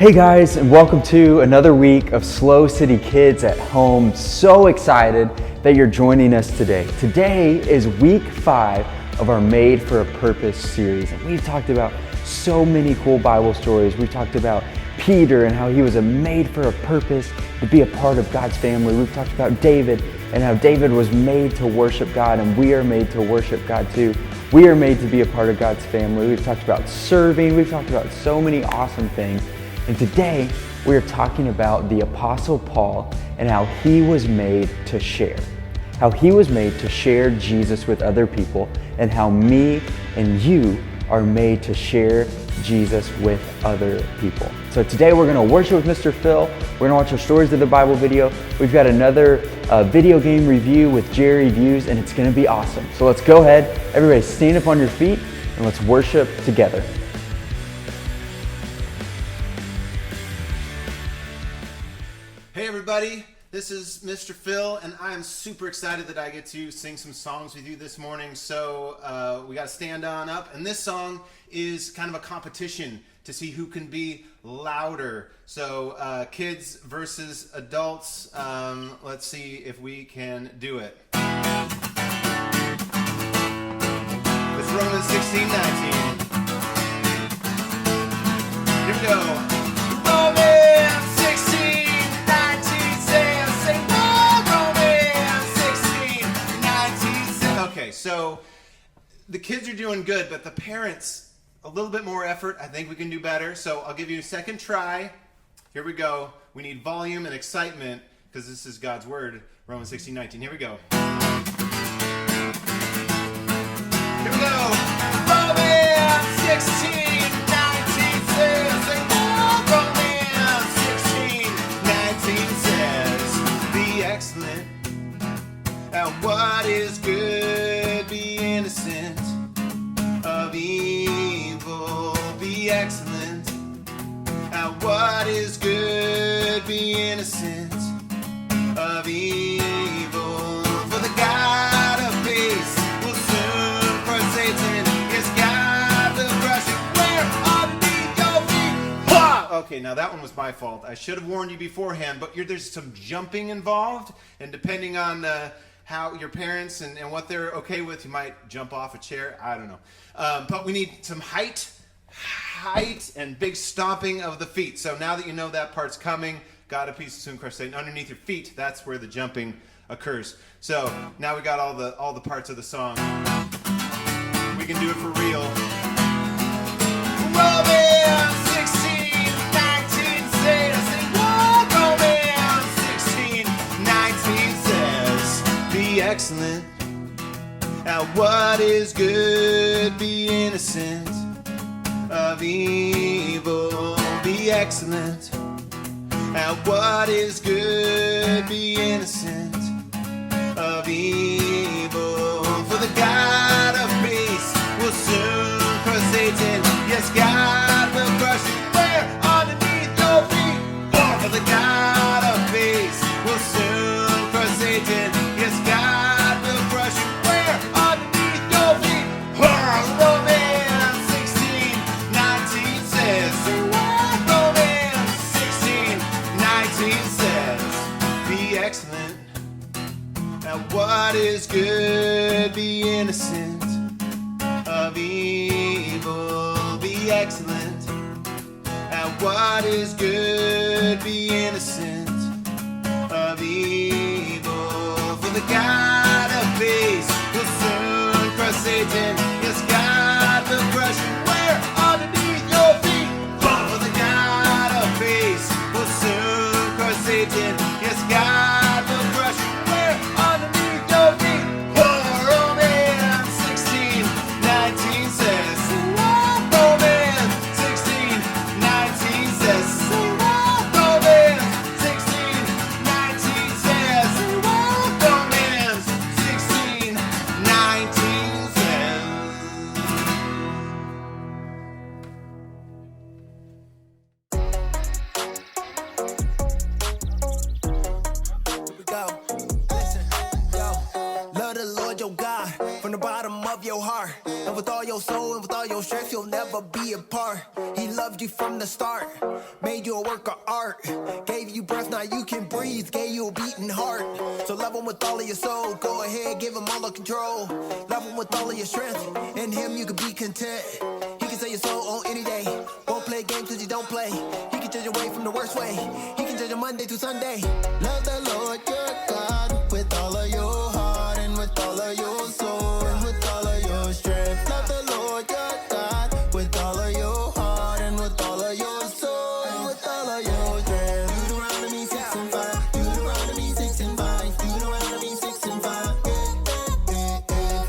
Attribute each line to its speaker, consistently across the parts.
Speaker 1: Hey guys, and welcome to another week of SLO City Kids at Home. So excited that you're joining us today. Today is week 5 of our Made for a Purpose series. And we've talked about so many cool Bible stories. We've talked about Peter and how he was made for a purpose to be a part of God's family. We've talked about David and how David was made to worship God, and we are made to worship God too. We are made to be a part of God's family. We've talked about serving. We've talked about so many awesome things. And today, we are talking about the Apostle Paul and how he was made to share. How he was made to share Jesus with other people, and how me and you are made to share Jesus with other people. So today we're going to worship with Mr. Phil. We're going to watch our Stories of the Bible video. We've got another video game review with Jerry Views, and it's going to be awesome. So let's go ahead. Everybody stand up on your feet and let's worship together.
Speaker 2: Hey everybody, this is Mr. Phil, and I am super excited that I get to sing some songs with you this morning. So we got to stand on up, and this song is kind of a competition to see who can be louder. So kids versus adults, let's see if we can do it. It's Romans 16:19. Here we go. Romans 16:19 says, say, Romans 16:19 says. Okay, so the kids are doing good, but the parents, a little bit more effort. I think we can do better. So I'll give you a second try. Here we go. We need volume and excitement because this is God's word. Romans 16:19. Here we go. Here we go. Romans 16:19 says, Romans 16:19 says, be excellent at what is good, be innocent of evil. Be excellent at what is good, be innocent of evil. For the God of peace will soon crush Satan. Yes, God will crush it where underneath your feet. Ha! Okay, now that one was my fault. I should have warned you beforehand, but there's some jumping involved, and depending on how your parents and what they're okay with, you might jump off a chair. I don't know. But we need some height and big stomping of the feet. So now that you know that part's coming, God of peace will soon crush Satan. Underneath your feet, that's where the jumping occurs. So now we got all the parts of the song. We can do it for real. Romans 16:19 says, Romans 16:19 says, be excellent at what is good, be innocent of evil. Be excellent at what is good, be innocent of evil. For the God of peace will soon crush Satan. Yes, God will crush you where underneath your feet. Oh, for the God of peace will soon crush Satan. Yes, God will crush you where underneath your feet. Oh, Romans 16:19 says, Romans 16:19 says, be excellent at what is good, be innocent of evil. Be excellent at what is good, be innocent of evil. For the God of peace will soon crush Satan. Yes, God will crush you where underneath your feet. For the God of peace will soon crush Satan. Yes, God will crush you where underneath your feet. Romans 16:19 says, Romans 16:19 says, Romans 16:19 says, Romans 16:19 says, of your heart, and with all your soul and with all your strength, you'll never be apart. He loved you from the start, made you a work of art, gave you breath, now you can breathe, gave you a beating heart. So love him with all of your soul, go ahead, give him all the control. Love him with all of your strength, in him you can be content. He can set your soul on any day, won't play games cause you don't play. He can judge your way from the worst way, he can judge your Monday through Sunday. Love the Lord your God with all of your heart and with all of your soul and with all of your strength. Love the Lord your God with all of your heart and with all of your soul and with all of your strength. Deuteronomy 6 and 5. Deuteronomy 6 and 5. Deuteronomy 6 and 5.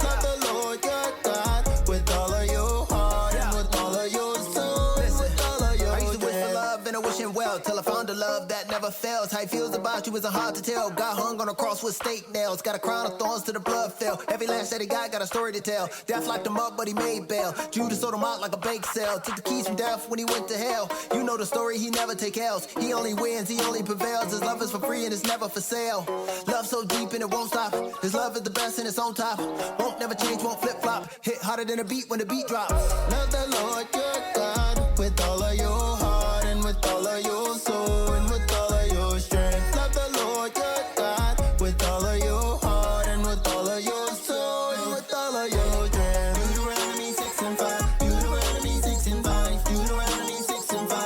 Speaker 2: Love the Lord your God with all of your heart and with all of your soul and with all of your strength. I used to wish for love and I wish him well till I found a love that never fails. How he feels about you isn't hard to tell. God hung on a cross with steak nails, got a crown of thorns to the blood fell. Every last that he got a story to tell. Death locked him up, but he made bail. Judas sold him out like a bake sale. Took the keys from death when he went to hell. You know the story, he never take L's. He only wins, he only prevails. His love is for free and it's never for sale. Love so deep and it won't stop. His love is the best and it's on top. Won't never change, won't flip flop. Hit harder than a beat when the beat drops. Love the Lord your God with all of your heart and with all of your soul and with all of your strength. Love the Lord your God with all of your heart and with all of your soul and with all of your strength. Deuteronomy 6 and 5. Deuteronomy 6 and 5. Deuteronomy 6 and 5.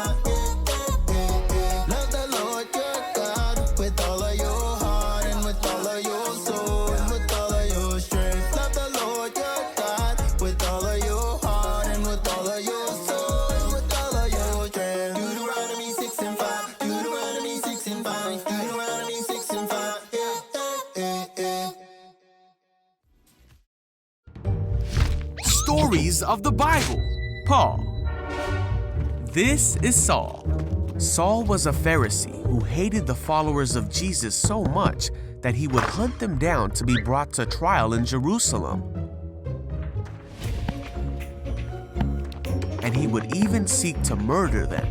Speaker 2: Love the Lord your God with all of your heart and with all of your soul and with all of your strength. Love the Lord your God with all of your heart and with all of your soul and with all of your strength. Deuteronomy 6 and 5. Deuteronomy 6 and 5. Deuteronomy 6 and 5.
Speaker 3: Stories of the Bible. Paul. This is Saul. Saul was a Pharisee who hated the followers of Jesus so much that he would hunt them down to be brought to trial in Jerusalem. And he would even seek to murder them.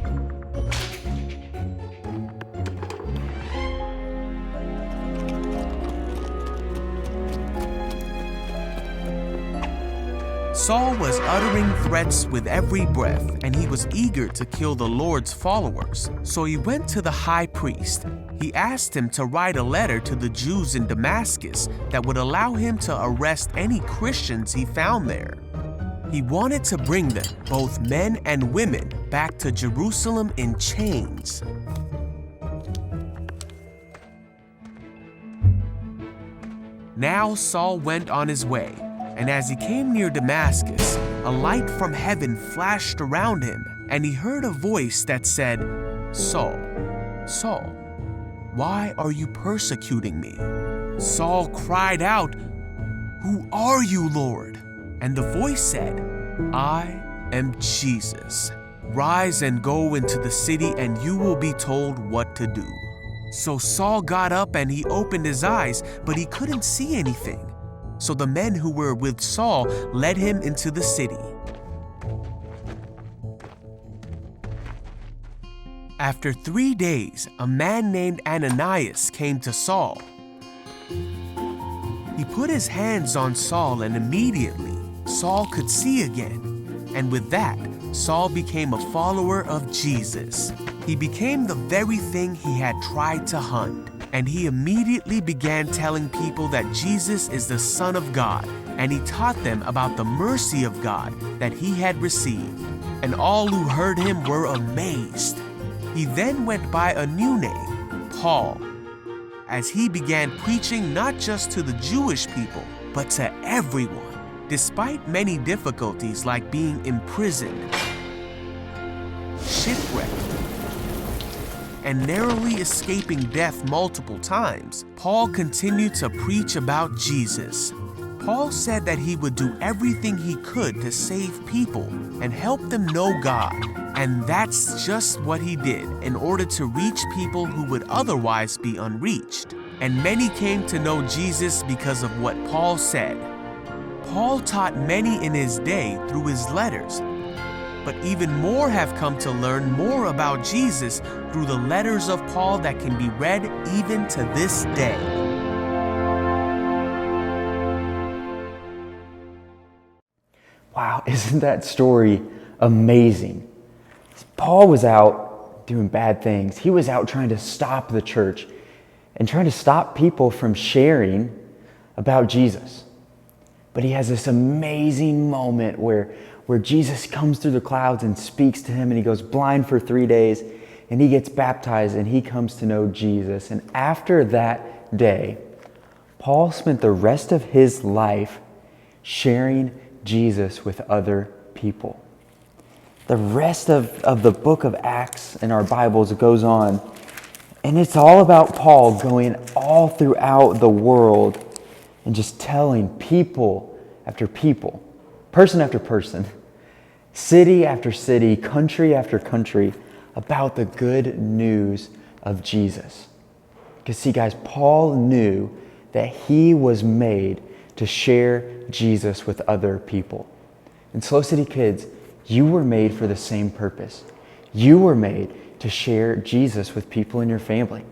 Speaker 3: Saul was uttering threats with every breath, and he was eager to kill the Lord's followers. So he went to the high priest. He asked him to write a letter to the Jews in Damascus that would allow him to arrest any Christians he found there. He wanted to bring them, both men and women, back to Jerusalem in chains. Now Saul went on his way. And as he came near Damascus, a light from heaven flashed around him, and he heard a voice that said, "Saul, Saul, why are you persecuting me?" Saul cried out, "Who are you, Lord?" And the voice said, "I am Jesus. Rise and go into the city, and you will be told what to do." So Saul got up and he opened his eyes, but he couldn't see anything. So the men who were with Saul led him into the city. After 3 days, a man named Ananias came to Saul. He put his hands on Saul, and immediately Saul could see again. And with that, Saul became a follower of Jesus. He became the very thing he had tried to hunt. And he immediately began telling people that Jesus is the Son of God, and he taught them about the mercy of God that he had received. And all who heard him were amazed. He then went by a new name, Paul, as he began preaching not just to the Jewish people, but to everyone, despite many difficulties like being imprisoned, shipwrecked, and narrowly escaping death multiple times. Paul continued to preach about Jesus. Paul said that he would do everything he could to save people and help them know God. And that's just what he did in order to reach people who would otherwise be unreached. And many came to know Jesus because of what Paul said. Paul taught many in his day through his letters, but even more have come to learn more about Jesus through the letters of Paul that can be read even to this day.
Speaker 1: Wow, isn't that story amazing? Paul was out doing bad things. He was out trying to stop the church and trying to stop people from sharing about Jesus. But he has this amazing moment where Jesus comes through the clouds and speaks to him, and he goes blind for 3 days, and he gets baptized, and he comes to know Jesus. And after that day, Paul spent the rest of his life sharing Jesus with other people. The rest of the book of Acts in our Bibles goes on, and it's all about Paul going all throughout the world and just telling people after people, person after person, city after city, country after country, about the good news of Jesus. Because see, guys, Paul knew that he was made to share Jesus with other people. And SLO City Kids, you were made for the same purpose. You were made to share Jesus with people in your family.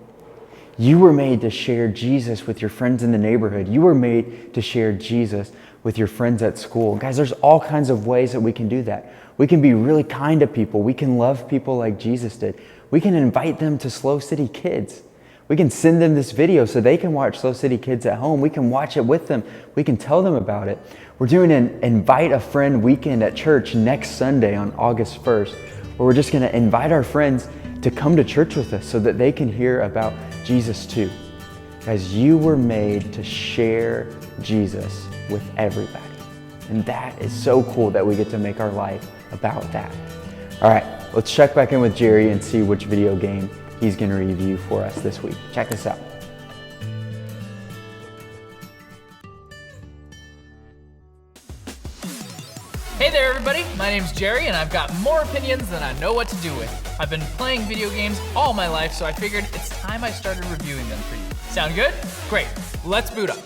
Speaker 1: You were made to share Jesus with your friends in the neighborhood. You were made to share Jesus with your friends at school. Guys, there's all kinds of ways that we can do that. We can be really kind to people. We can love people like Jesus did. We can invite them to SLO City Kids. We can send them this video so they can watch SLO City Kids at home. We can watch it with them. We can tell them about it. We're doing an Invite a Friend weekend at church next Sunday on August 1st, where we're just going to invite our friends to come to church with us so that they can hear about Jesus too. Guys, you were made to share Jesus with everybody. And that is so cool that we get to make our life about that. All right, let's check back in with Jerry and see which video game he's going to review for us this week. Check this out.
Speaker 4: Hey there everybody, my name's Jerry and I've got more opinions than I know what to do with. I've been playing video games all my life, so I figured it's time I started reviewing them for you. Sound good? Great, let's boot up.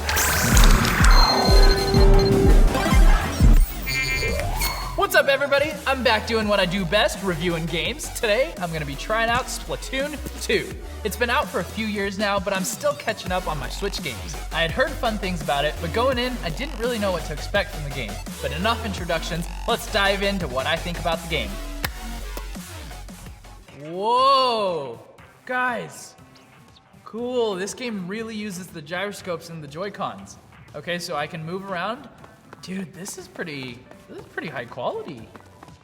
Speaker 4: What's up everybody? I'm back doing what I do best, reviewing games. Today, I'm gonna be trying out Splatoon 2. It's been out for a few years now, but I'm still catching up on my Switch games. I had heard fun things about it, but going in, I didn't really know what to expect from the game. But enough introductions, let's dive into what I think about the game. Whoa, guys, cool. This game really uses the gyroscopes and the Joy-Cons. Okay, so I can move around. Dude, this is pretty high quality.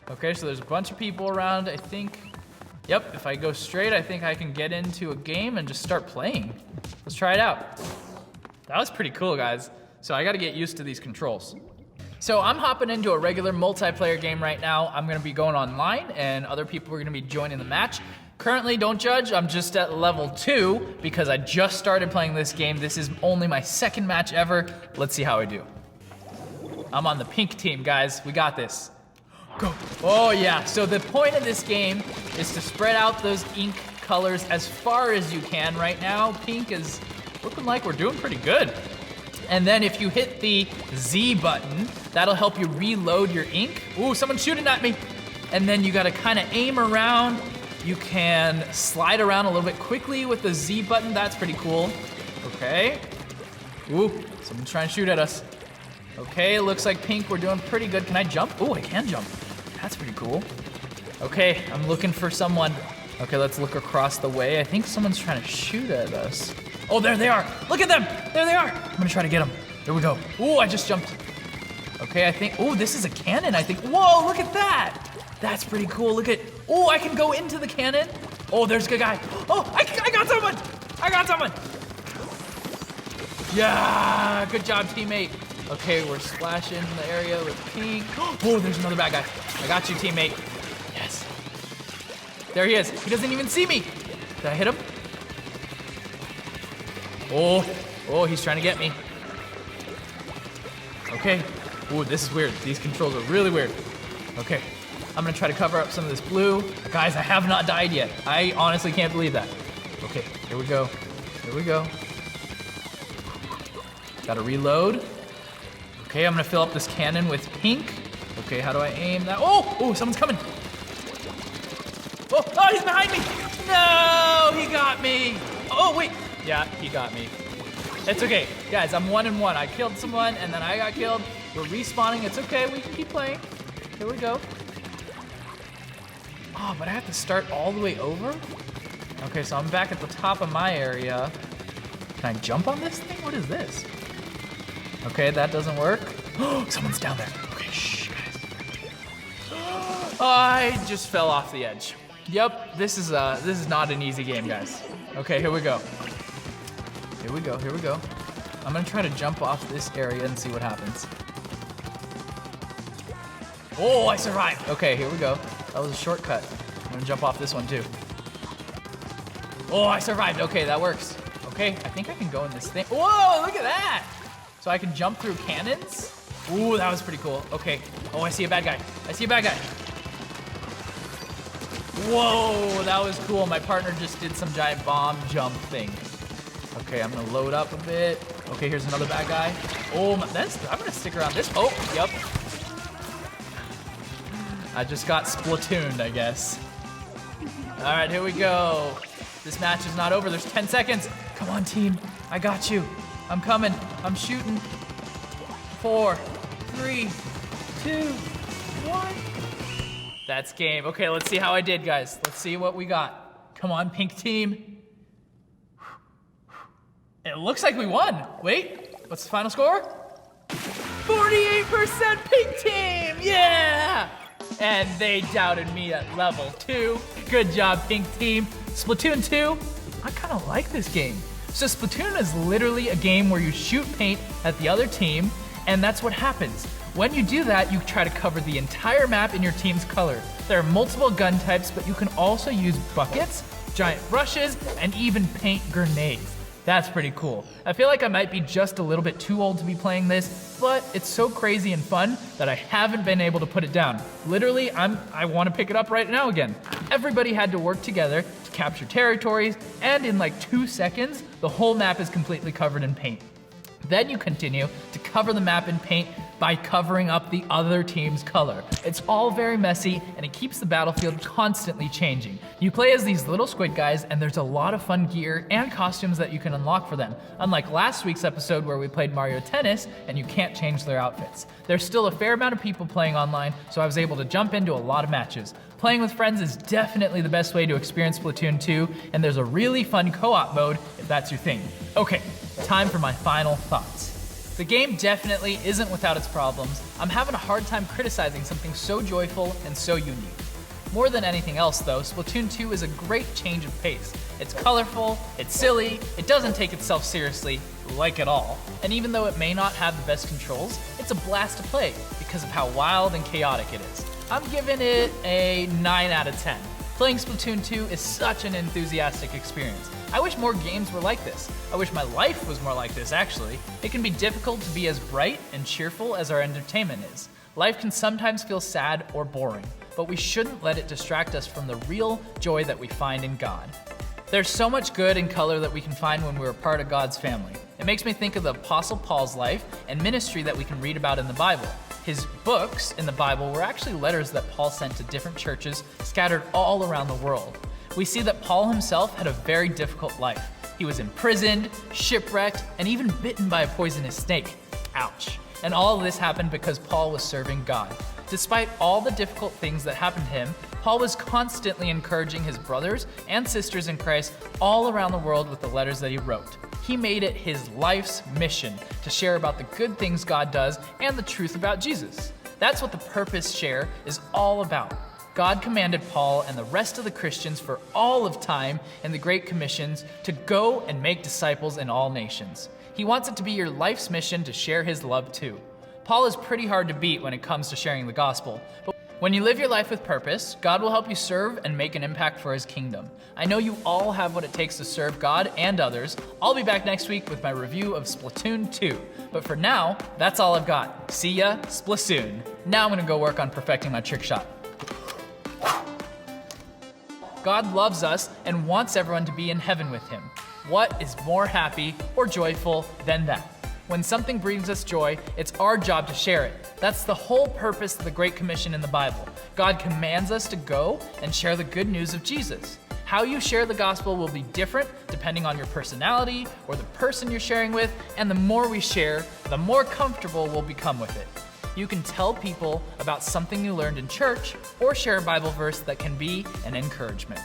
Speaker 4: Okay, so there's a bunch of people around. I think, yep, if I go straight, I think I can get into a game and just start playing. Let's try it out. That was pretty cool, guys. So I gotta get used to these controls. So I'm hopping into a regular multiplayer game right now. I'm gonna be going online and other people are gonna be joining the match. Currently, don't judge, I'm just at level 2 because I just started playing this game. This is only my second match ever. Let's see how I do. I'm on the pink team, guys. We got this. Go. Oh yeah, so the point of this game is to spread out those ink colors as far as you can. Right now, pink is looking like we're doing pretty good. And then if you hit the Z button, that'll help you reload your ink. Ooh, someone's shooting at me. And then you gotta kinda aim around. You can slide around a little bit quickly with the Z button. That's pretty cool. Okay. Ooh, someone's trying to shoot at us. Okay, looks like pink, we're doing pretty good. Can I jump? Oh, I can jump. That's pretty cool. Okay, I'm looking for someone. Okay, let's look across the way. I think someone's trying to shoot at us. Oh, there they are. Look at them. There they are. I'm gonna try to get them. There we go. Oh, I just jumped. Okay, I think, oh, this is a cannon, I think. Whoa, look at that. That's pretty cool. Look at, oh, I can go into the cannon. Oh, there's a good guy. Oh, I got someone. I got someone. Yeah, good job, teammate. Okay, we're splashing the area with pink. Oh, there's another bad guy. I got you, teammate. Yes. There he is. He doesn't even see me. Did I hit him? Oh, he's trying to get me. Okay. Oh, this is weird. These controls are really weird. Okay, I'm gonna try to cover up some of this blue. Guys, I have not died yet. I honestly can't believe that. Okay, here we go. Here we go. Gotta reload. Okay, I'm gonna fill up this cannon with pink. Okay, how do I aim that? Oh, someone's coming. Oh, he's behind me. No, he got me. Oh, wait. Yeah, he got me. It's okay. Guys, I'm 1-1. I killed someone and then I got killed. We're respawning. It's okay. We can keep playing. Here we go. Oh, but I have to start all the way over? Okay, so I'm back at the top of my area. Can I jump on this thing? What is this? Okay, that doesn't work. Oh, someone's down there. Okay, shh, guys. I just fell off the edge. Yep, this is not an easy game, guys. Okay, here we go. Here we go, here we go. I'm gonna try to jump off this area and see what happens. Oh, I survived. Okay, here we go. That was a shortcut. I'm gonna jump off this one too. Oh, I survived. Okay, that works. Okay, I think I can go in this thing. Whoa, look at that. So I can jump through cannons. Ooh, that was pretty cool. Okay. Oh, I see a bad guy. I see a bad guy. Whoa, that was cool. My partner just did some giant bomb jump thing. Okay, I'm gonna load up a bit. Okay, here's another bad guy. Oh, I'm gonna stick around this. Oh, yep. I just got splatooned, I guess. All right, here we go. This match is not over. There's 10 seconds. Come on, team. I got you. I'm coming. I'm shooting. 4, 3, 2, 1. That's game. Okay, let's see how I did, guys. Let's see what we got. Come on, pink team. It looks like we won. Wait, what's the final score? 48% pink team, yeah! And they doubted me at level 2. Good job, pink team. Splatoon 2, I kind of like this game. So Splatoon is literally a game where you shoot paint at the other team, and that's what happens. When you do that, you try to cover the entire map in your team's color. There are multiple gun types, but you can also use buckets, giant brushes, and even paint grenades. That's pretty cool. I feel like I might be just a little bit too old to be playing this, but it's so crazy and fun that I haven't been able to put it down. Literally, I want to pick it up right now again. Everybody had to work together to capture territories, and in like 2 seconds, the whole map is completely covered in paint. Then you continue to cover the map in paint by covering up the other team's color. It's all very messy, and it keeps the battlefield constantly changing. You play as these little squid guys, and there's a lot of fun gear and costumes that you can unlock for them. Unlike last week's episode where we played Mario Tennis, and you can't change their outfits. There's still a fair amount of people playing online, so I was able to jump into a lot of matches. Playing with friends is definitely the best way to experience Splatoon 2, and there's a really fun co-op mode if that's your thing. Okay, time for my final thoughts. The game definitely isn't without its problems. I'm having a hard time criticizing something so joyful and so unique. More than anything else though, Splatoon 2 is a great change of pace. It's colorful, it's silly, it doesn't take itself seriously, like at all. And even though it may not have the best controls, it's a blast to play because of how wild and chaotic it is. I'm giving it a 9 out of 10. Playing Splatoon 2 is such an enthusiastic experience. I wish more games were like this. I wish my life was more like this, actually. It can be difficult to be as bright and cheerful as our entertainment is. Life can sometimes feel sad or boring, but we shouldn't let it distract us from the real joy that we find in God. There's so much good and color that we can find when we're a part of God's family. It makes me think of the Apostle Paul's life and ministry that we can read about in the Bible. His books in the Bible were actually letters that Paul sent to different churches scattered all around the world. We see that Paul himself had a very difficult life. He was imprisoned, shipwrecked, and even bitten by a poisonous snake. Ouch. And all of this happened because Paul was serving God. Despite all the difficult things that happened to him, Paul was constantly encouraging his brothers and sisters in Christ all around the world with the letters that he wrote. He made it his life's mission to share about the good things God does and the truth about Jesus. That's what the Purpose Share is all about. God commanded Paul and the rest of the Christians for all of time in the Great Commissions to go and make disciples in all nations. He wants it to be your life's mission to share his love too. Paul is pretty hard to beat when it comes to sharing the gospel, but when you live your life with purpose, God will help you serve and make an impact for his kingdom. I know you all have what it takes to serve God and others. I'll be back next week with my review of Splatoon 2. But for now, that's all I've got. See ya, Splatoon. Now I'm gonna go work on perfecting my trick shot. God loves us and wants everyone to be in heaven with him. What is more happy or joyful than that? When something brings us joy, it's our job to share it. That's the whole purpose of the Great Commission in the Bible. God commands us to go and share the good news of Jesus. How you share the gospel will be different depending on your personality or the person you're sharing with, and the more we share, the more comfortable we'll become with it. You can tell people about something you learned in church or share a Bible verse that can be an encouragement.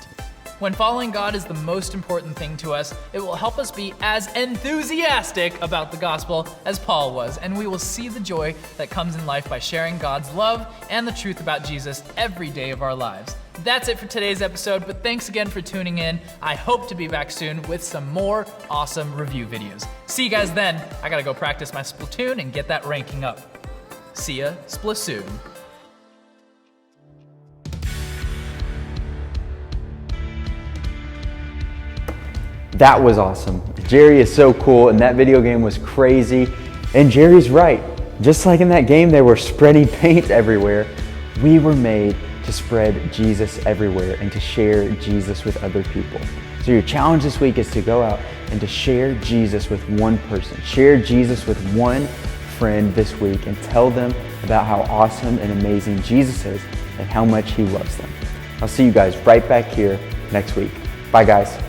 Speaker 4: When following God is the most important thing to us, it will help us be as enthusiastic about the gospel as Paul was, and we will see the joy that comes in life by sharing God's love and the truth about Jesus every day of our lives. That's it for today's episode, but thanks again for tuning in. I hope to be back soon with some more awesome review videos. See you guys then. I gotta go practice my Splatoon and get that ranking up. See ya, Splatoon.
Speaker 1: That was awesome. Jerry is so cool, and that video game was crazy. And Jerry's right. Just like in that game, they were spreading paint everywhere. We were made to spread Jesus everywhere and to share Jesus with other people. So your challenge this week is to go out and to share Jesus with one person. Share Jesus with one friend this week and tell them about how awesome and amazing Jesus is and how much he loves them. I'll see you guys right back here next week. Bye guys.